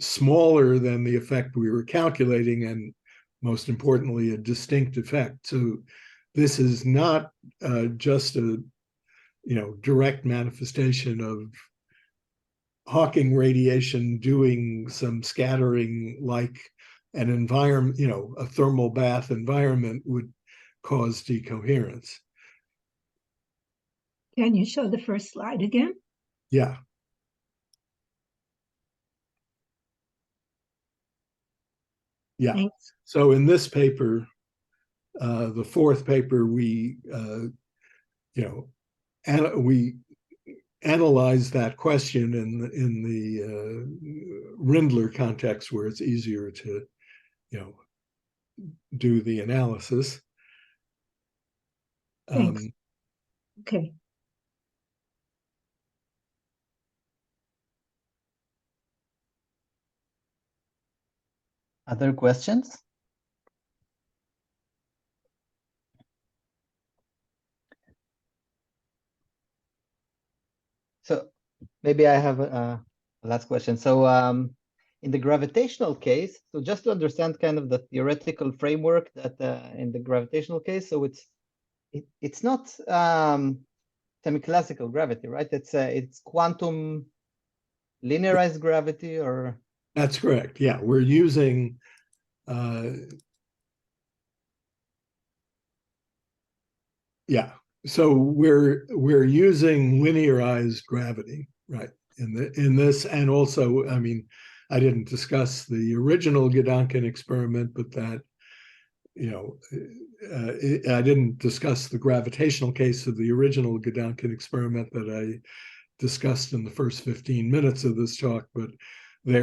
smaller than the effect we were calculating, and most importantly, a distinct effect. So this is not just a direct manifestation of Hawking radiation doing some scattering like an environment, a thermal bath environment would cause decoherence. Can you show the first slide again? Yeah. Yeah. Thanks. So in this paper, the 4th paper, we analyze that question in the Rindler context, where it's easier to do the analysis. Thanks. Okay. Other questions? So maybe I have a last question. So in the gravitational case, so just to understand kind of the theoretical framework that in the gravitational case, so it's not semi-classical gravity, right? It's quantum linearized gravity, or? That's correct. Yeah, we're using so we're using linearized gravity, right? In this, and also, I mean, I didn't discuss the original Gedanken experiment, but that, I didn't discuss the gravitational case of the original Gedanken experiment that I discussed in the first 15 minutes of this talk, but we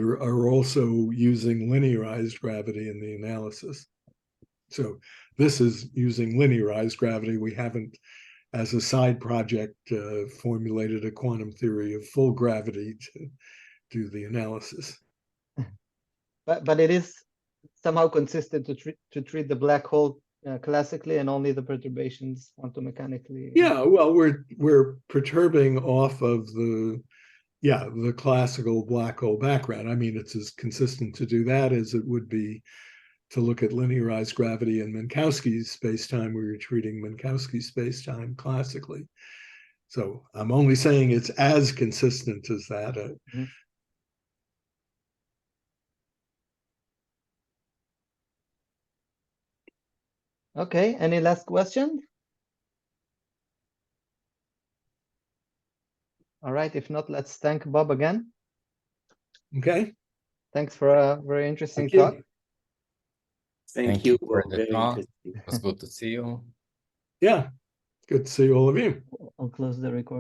are also using linearized gravity in the analysis. So this is using linearized gravity. We haven't, as a side project, formulated a quantum theory of full gravity to do the analysis. But it is somehow consistent to treat the black hole classically and only the perturbations quantum mechanically. Yeah, well, we're perturbing off of the classical black hole background. I mean, it's as consistent to do that as it would be to look at linearized gravity in Minkowski's spacetime. We were treating Minkowski's spacetime classically. So I'm only saying it's as consistent as that. Okay, any last question? All right, if not, let's thank Bob again. Okay. Thanks for a very interesting Thank you. talk. Thank you. for the Very talk. interesting. It was good to see you. Yeah, good to see all of you. I'll close the recording.